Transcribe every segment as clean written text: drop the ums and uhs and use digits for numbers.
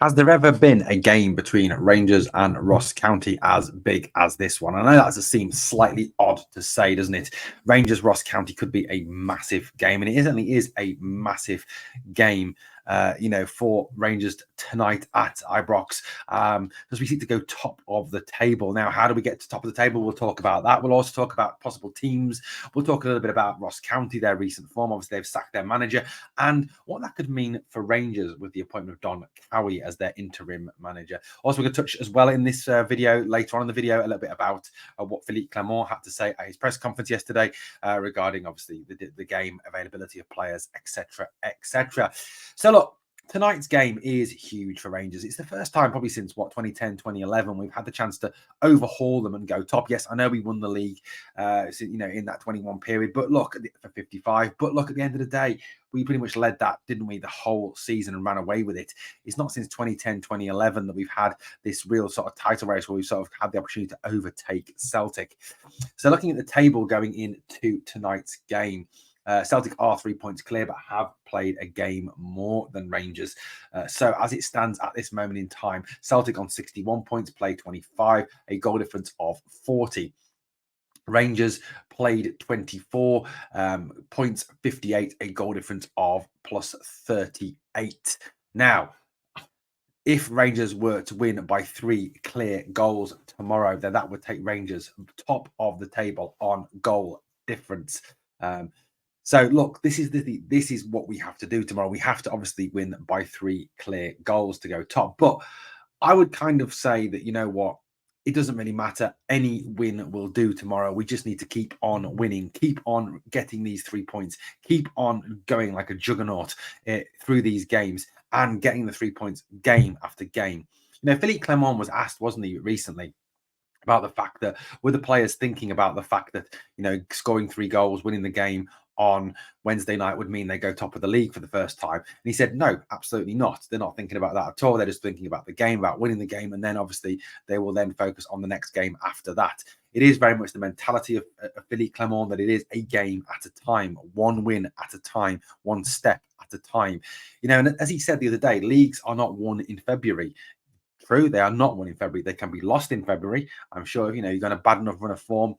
Has there ever been a game between Rangers and Ross County as big as this one? I know that seems slightly odd to say, doesn't it? Rangers Ross County could be a massive game, and it certainly is a massive game. For Rangers tonight at Ibrox, as we seek to go top of the table. Now, how do we get to top of the table? We'll talk about that. We'll also talk about possible teams. We'll talk a little bit about Ross County, their recent form. Obviously, they've sacked their manager, and what that could mean for Rangers with the appointment of Don Cowie as their interim manager. Also, we're going to touch as well in this video, later on in the video, a little bit about what Philippe Clement had to say at his press conference yesterday regarding, obviously, the game, availability of players, etc., etc. So, look, tonight's game is huge for Rangers. It's the first time probably since, 2010, 2011, we've had the chance to overhaul them and go top. Yes, I know we won the league, in that 21 period, but look, for 55. But look, at the end of the day, we pretty much led that, didn't we, the whole season and ran away with it. It's not since 2010, 2011 that we've had this real sort of title race where we've sort of had the opportunity to overtake Celtic. So looking at the table going into tonight's game, Celtic are 3 points clear, but have played a game more than Rangers. So as it stands at this moment in time, Celtic on 61 points, played 25, a goal difference of 40. Rangers played 24 points, 58, a goal difference of plus 38. Now, if Rangers were to win by 3 clear goals tomorrow, then that would take Rangers top of the table on goal difference. So look, this is what we have to do tomorrow. We have to obviously win by 3 clear goals to go top. But I would kind of say that, you know what, it doesn't really matter. Any win will do tomorrow. We just need to keep on winning, keep on getting these 3 points, keep on going like a juggernaut through these games and getting the 3 points game after game. Philippe Clement was asked, wasn't he, recently, about the fact that were the players thinking about the fact that, scoring 3 goals, winning the game on Wednesday night would mean they go top of the league for the first time. And he said, no, absolutely not. They're not thinking about that at all. They're just thinking about the game, about winning the game. And then obviously they will then focus on the next game after that. It is very much the mentality of Philippe Clement that it is a game at a time, one win at a time, one step at a time. And as he said the other day, leagues are not won in February. True, they are not won in February. They can be lost in February. I'm sure if you're going to bad enough run of form,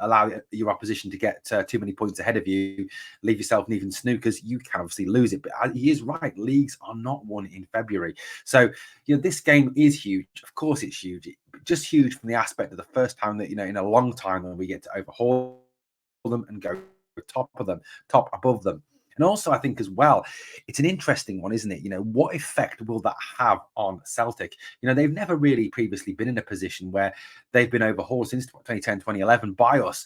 allow your opposition to get too many points ahead of you, leave yourself in even snookers, you can obviously lose it. But he is right. Leagues are not won in February. So, this game is huge. Of course, it's huge. Just huge from the aspect of the first time that, in a long time that we get to overhaul them and go top above them. And also, I think as well, it's an interesting one, isn't it? What effect will that have on Celtic? They've never really previously been in a position where they've been overhauled since 2010, 2011 by us.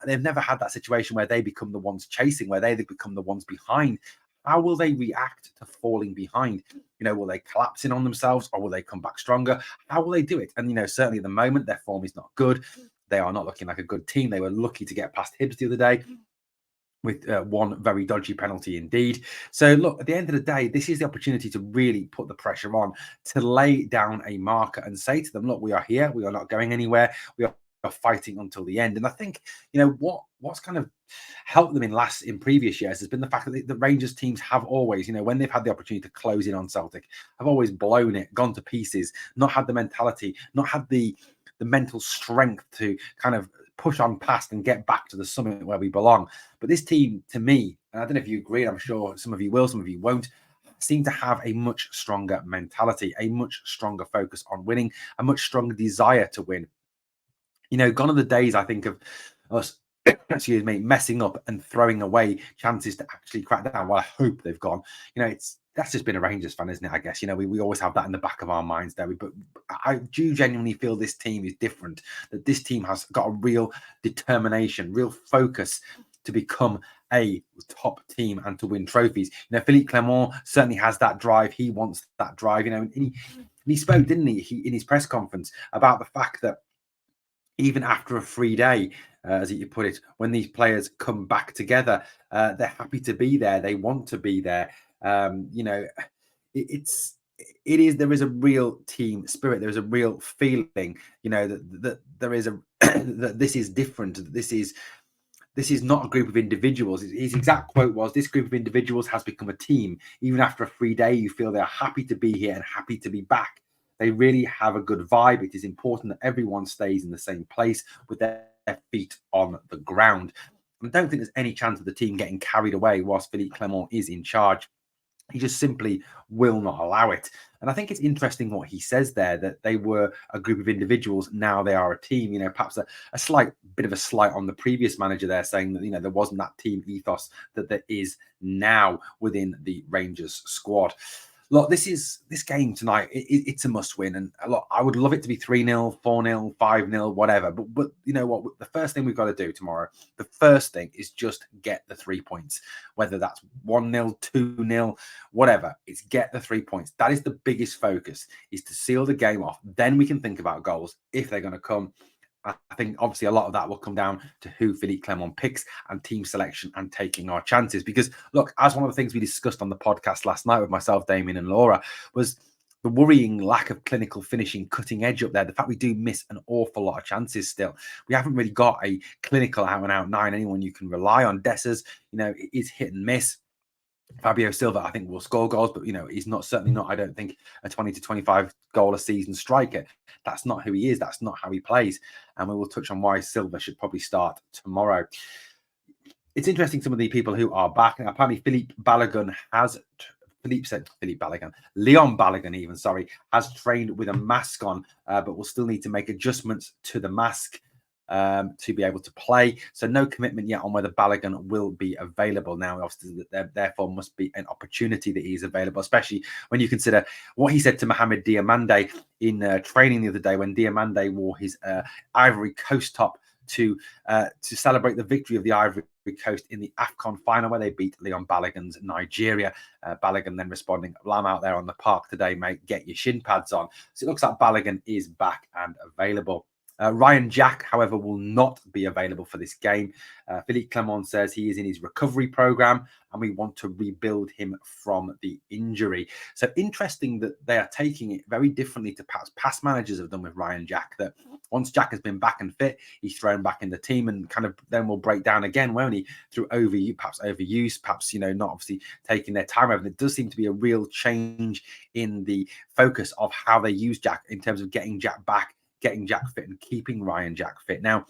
They've never had that situation where they become the ones chasing, where they become the ones behind. How will they react to falling behind? Will they collapse in on themselves or will they come back stronger? How will they do it? And, certainly at the moment, their form is not good. They are not looking like a good team. They were lucky to get past Hibs the other day with one very dodgy penalty indeed. So look, at the end of the day, this is the opportunity to really put the pressure on, to lay down a marker and say to them, look, we are here. We are not going anywhere. We are fighting until the end. And I think, what's kind of helped them in previous years has been the fact that the Rangers teams have always, when they've had the opportunity to close in on Celtic, have always blown it, gone to pieces, not had the mentality, not had the mental strength to kind of push on past and get back to the summit where we belong. But this team, to me, and I don't know if you agree, I'm sure some of you will, some of you won't, seem to have a much stronger mentality, a much stronger focus on winning, a much stronger desire to win. Gone are the days, I think, of us, excuse me, messing up and throwing away chances to actually crack down. Well, I hope they've gone. That's just been a Rangers fan, isn't it? I guess, we always have that in the back of our minds there. But I do genuinely feel this team is different, that this team has got a real determination, real focus to become a top team and to win trophies. Philippe Clement certainly has that drive. He wants that drive, and he spoke, didn't he, in his press conference about the fact that even after a free day, as you put it, when these players come back together, they're happy to be there. They want to be there. There is a real team spirit. There is a real feeling, that there is that this is different. this is not a group of individuals. His exact quote was, "This group of individuals has become a team. Even after a free day, you feel they're happy to be here and happy to be back. They really have a good vibe. It is important that everyone stays in the same place with their feet on the ground." I don't think there's any chance of the team getting carried away whilst Philippe Clement is in charge. He just simply will not allow it. And I think it's interesting what he says there, that they were a group of individuals. Now they are a team. Perhaps a slight bit of a slight on the previous manager there, saying that, there wasn't that team ethos that there is now within the Rangers squad. Look, this game tonight, it's a must win. And look, I would love it to be 3-0, 4-0, 5-0, whatever. But you know what? The first thing we've got to do tomorrow, the first thing is just get the 3 points, whether that's 1-0, 2-0, whatever. It's get the 3 points. That is the biggest focus, is to seal the game off. Then we can think about goals if they're going to come. I think obviously a lot of that will come down to who Philippe Clement picks and team selection and taking our chances. Because look, as one of the things we discussed on the podcast last night with myself, Damien, and Lorah, was the worrying lack of clinical finishing, cutting edge up there. The fact we do miss an awful lot of chances still. We haven't really got a clinical out and out nine, anyone you can rely on. Dessers, it is hit and miss. Fabio Silva, I think, will score goals, but he's certainly not, I don't think, a 20 to 25 goal a season striker. That's not who he is. That's not how he plays. And we will touch on why Silva should probably start tomorrow. It's interesting, some of the people who are back. Now, apparently Leon Balogun even, has trained with a mask on, but will still need to make adjustments to the mask to be able to play. So no commitment yet on whether Balogun will be available. Now, obviously, there therefore must be an opportunity that he is available, especially when you consider what he said to Mohamed Diomande in training the other day, when Diomande wore his Ivory Coast top to celebrate the victory of the Ivory Coast in the AFCON final, where they beat Leon Balogun's Nigeria. Balogun then responding, "Well, I'm out there on the park today, mate. Get your shin pads on." So it looks like Balogun is back and available. Ryan Jack, however, will not be available for this game. Philippe Clement says he is in his recovery program and we want to rebuild him from the injury. So interesting that they are taking it very differently to past managers have done with Ryan Jack, that once Jack has been back and fit, he's thrown back in the team and kind of then will break down again, won't he? Through overuse, perhaps, not obviously taking their time over. There does seem to be a real change in the focus of how they use Jack in terms of getting Jack back, getting Jack fit and keeping Ryan Jack fit. Now,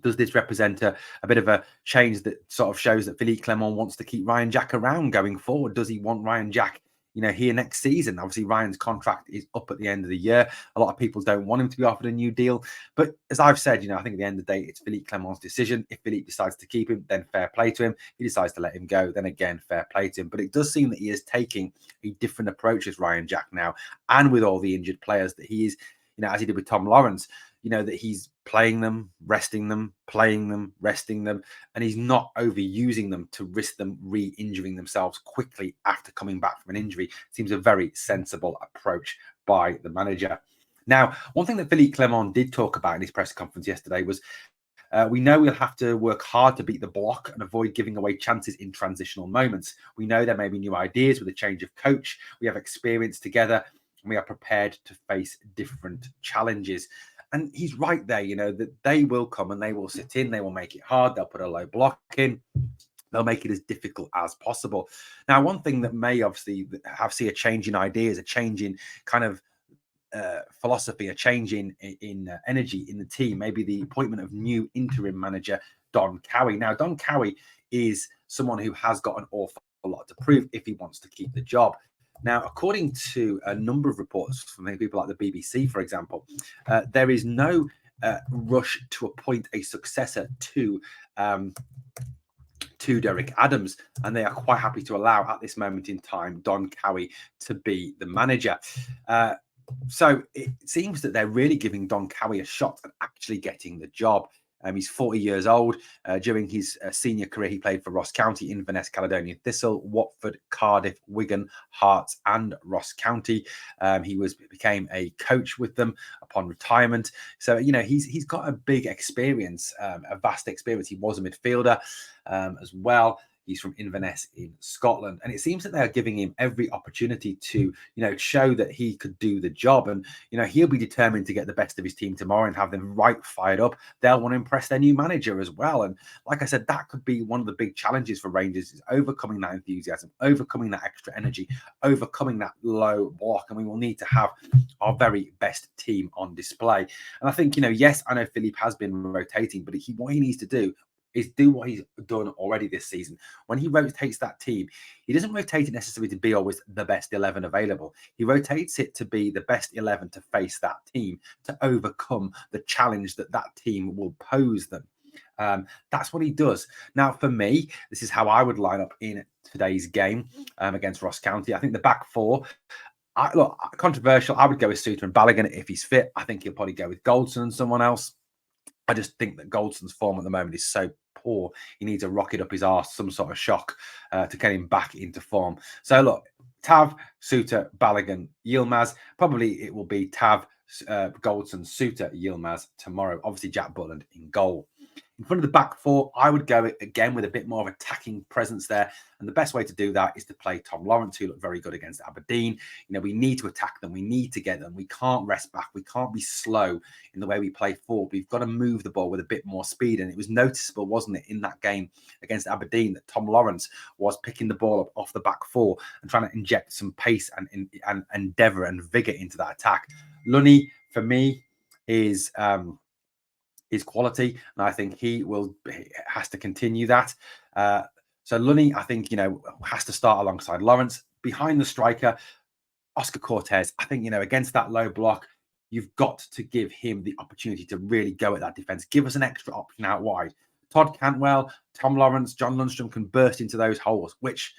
does this represent a bit of a change that sort of shows that Philippe Clement wants to keep Ryan Jack around going forward? Does he want Ryan Jack, here next season? Obviously, Ryan's contract is up at the end of the year. A lot of people don't want him to be offered a new deal. But as I've said, I think at the end of the day, it's Philippe Clement's decision. If Philippe decides to keep him, then fair play to him. If he decides to let him go, then again, fair play to him. But it does seem that he is taking a different approach as Ryan Jack now, and with all the injured players, that he is, as he did with Tom Lawrence, that he's playing them, resting them, playing them, resting them, and he's not overusing them to risk them re-injuring themselves quickly after coming back from an injury. Seems a very sensible approach by the manager. Now, one thing that Philippe Clement did talk about in his press conference yesterday was, we know we'll have to work hard to beat the block and avoid giving away chances in transitional moments. We know there may be new ideas with a change of coach. We have experience together, and we are prepared to face different challenges. And he's right there, that they will come and they will sit in, they will make it hard, they'll put a low block in, they'll make it as difficult as possible. Now, one thing that may obviously see a change in ideas, a change in kind of philosophy, a change in energy in the team, maybe the appointment of new interim manager Don Cowie. Now, Don Cowie is someone who has got an awful lot to prove if he wants to keep the job. Now, according to a number of reports from people like the BBC, for example, there is no rush to appoint a successor to Derek Adams, and they are quite happy to allow at this moment in time Don Cowie to be the manager. So it seems that they're really giving Don Cowie a shot at actually getting the job. He's 40 years old. During his senior career, he played for Ross County, Inverness, Caledonian Thistle, Watford, Cardiff, Wigan, Hearts, and Ross County. He became a coach with them upon retirement. So, he's got a big experience, a vast experience. He was a midfielder as well. He's from Inverness in Scotland, and it seems that they are giving him every opportunity to, show that he could do the job. And he'll be determined to get the best of his team tomorrow and have them right fired up. They'll want to impress their new manager as well. And like I said, that could be one of the big challenges for Rangers, is overcoming that enthusiasm, overcoming that extra energy, overcoming that low block. And we will need to have our very best team on display. And I think, yes, I know Philippe has been rotating, but what he needs to do is do what he's done already this season. When he rotates that team, he doesn't rotate it necessarily to be always the best 11 available. He rotates it to be the best 11 to face that team, to overcome the challenge that that team will pose them. That's what he does. Now, for me, this is how I would line up in today's game against Ross County. I think the back four, look, controversial. I would go with Suter and Balogun if he's fit. I think he'll probably go with Goldson and someone else. I just think that Goldson's form at the moment is so poor. He needs a rocket up his arse, some sort of shock to get him back into form. So look, Tav, Suter, Balogun, Yilmaz. Probably it will be Tav, Goldson, Suter, Yilmaz tomorrow. Obviously, Jack Butland in goal. In front of the back four, I would go again with a bit more of attacking presence there. And the best way to do that is to play Tom Lawrence, who looked very good against Aberdeen. We need to attack them. We need to get them. We can't rest back. We can't be slow in the way we play forward. We've got to move the ball with a bit more speed. And it was noticeable, wasn't it, in that game against Aberdeen, that Tom Lawrence was picking the ball up off the back four and trying to inject some pace and endeavour and vigour into that attack. Lunny, for me, is quality, and I think he has to continue that. So Lunny, I think, has to start alongside Lawrence. Behind the striker, Oscar Cortez, I think, against that low block, you've got to give him the opportunity to really go at that defence. Give us an extra option out wide. Todd Cantwell, Tom Lawrence, John Lundstrom can burst into those holes, which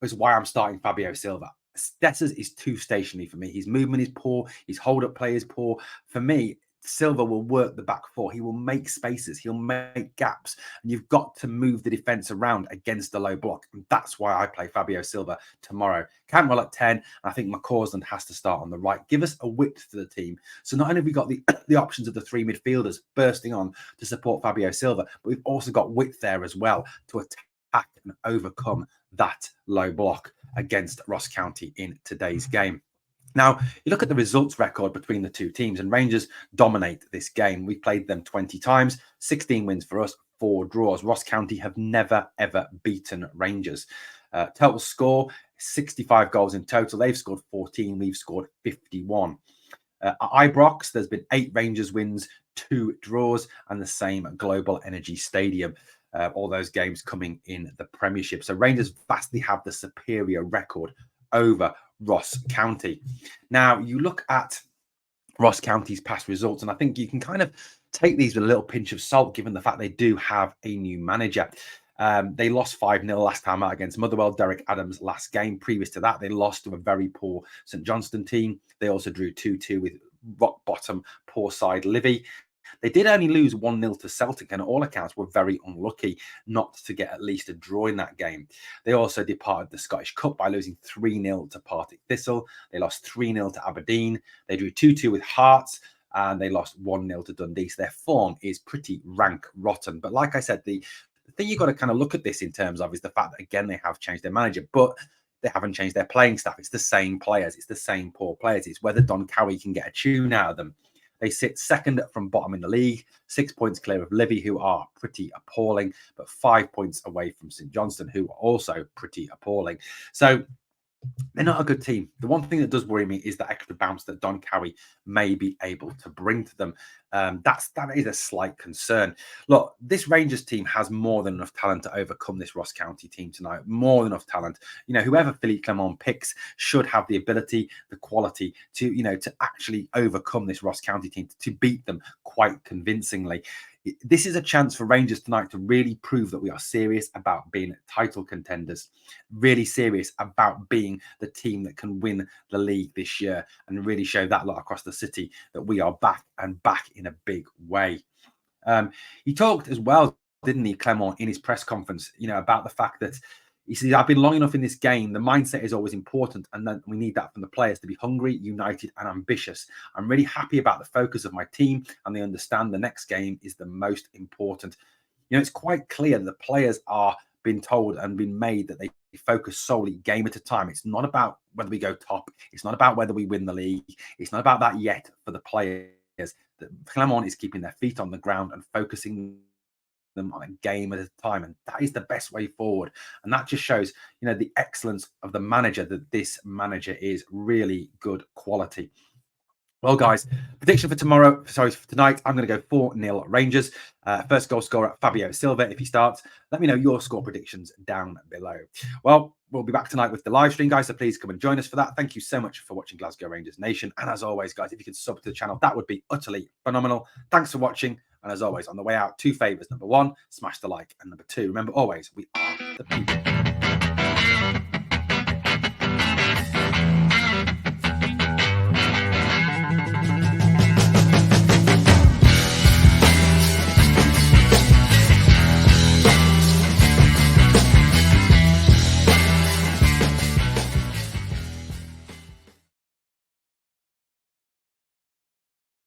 is why I'm starting Fabio Silva. Stessers is too stationary for me. His movement is poor. His hold-up play is poor. For me, Silva will work the back four. He will make spaces. He'll make gaps. And you've got to move the defence around against the low block. And that's why I play Fabio Silva tomorrow. Cantwell at 10. I think McCausland has to start on the right. Give us a width to the team. So not only have we got the options of the three midfielders bursting on to support Fabio Silva, but we've also got width there as well to attack and overcome that low block against Ross County in today's game. Now, you look at the results record between the two teams, and Rangers dominate this game. We played them 20 times, 16 wins for us, 4 draws. Ross County have never, ever beaten Rangers. Total score, 65 goals in total. They've scored 14. We've scored 51. At Ibrox, there's been 8 Rangers wins, 2 draws, and the same at Global Energy Stadium. All those games coming in the Premiership. So Rangers vastly have the superior record over Ross County. Now, you look at Ross County's past results, and I think you can kind of take these with a little pinch of salt, given the fact they do have a new manager. They lost 5-0 last time out against Motherwell, Derek Adams' last game. Previous to that, they lost to a very poor St Johnstone team. They also drew 2-2 with rock bottom poor side Livy. They did only lose 1-0 to Celtic, and all accounts were very unlucky not to get at least a draw in that game. They also departed the Scottish Cup by losing 3-0 to Partick Thistle. They lost 3-0 to Aberdeen. They drew 2-2 with Hearts, and they lost 1-0 to Dundee. So their form is pretty rank rotten. But like I said, the thing you've got to kind of look at this in terms of is the fact that, again, they have changed their manager, but they haven't changed their playing staff. It's the same players. It's the same poor players. It's whether Don Cowie can get a tune out of them. They sit second from bottom in the league, 6 points clear of Livy, who are pretty appalling, but 5 points away from St Johnstone, who are also pretty appalling. So they're not a good team. The one thing that does worry me is the extra bounce that Don Cowie may be able to bring to them. That is a slight concern. Look, this Rangers team has more than enough talent to overcome this Ross County team tonight. More than enough talent. Whoever Philippe Clement picks should have the ability, the quality to actually overcome this Ross County team, to beat them quite convincingly. This is a chance for Rangers tonight to really prove that we are serious about being title contenders, really serious about being the team that can win the league this year, and really show that lot across the city that we are back and back in a big way. He talked as well, didn't he, Clement, in his press conference, about the fact that he said, I've been long enough in this game. The mindset is always important. And then we need that from the players to be hungry, united and ambitious. I'm really happy about the focus of my team, and they understand the next game is the most important. It's quite clear that the players are been told and been made that they focus solely game at a time. It's not about whether we go top. It's not about whether we win the league. It's not about that yet for the players. That Clermont is keeping their feet on the ground and focusing them on a game at a time, and that is the best way forward. And that just shows, the excellence of the manager, that this manager is really good quality. Well, guys, prediction for tonight, I'm going to go 4-0 Rangers. First goal scorer, Fabio Silva, if he starts. Let me know your score predictions down below. Well, we'll be back tonight with the live stream, guys, so please come and join us for that. Thank you so much for watching Glasgow Rangers Nation. And as always, guys, if you could sub to the channel, that would be utterly phenomenal. Thanks for watching. And as always, on the way out, 2 favors. Number 1, smash the like. And number 2, remember always, we are the people.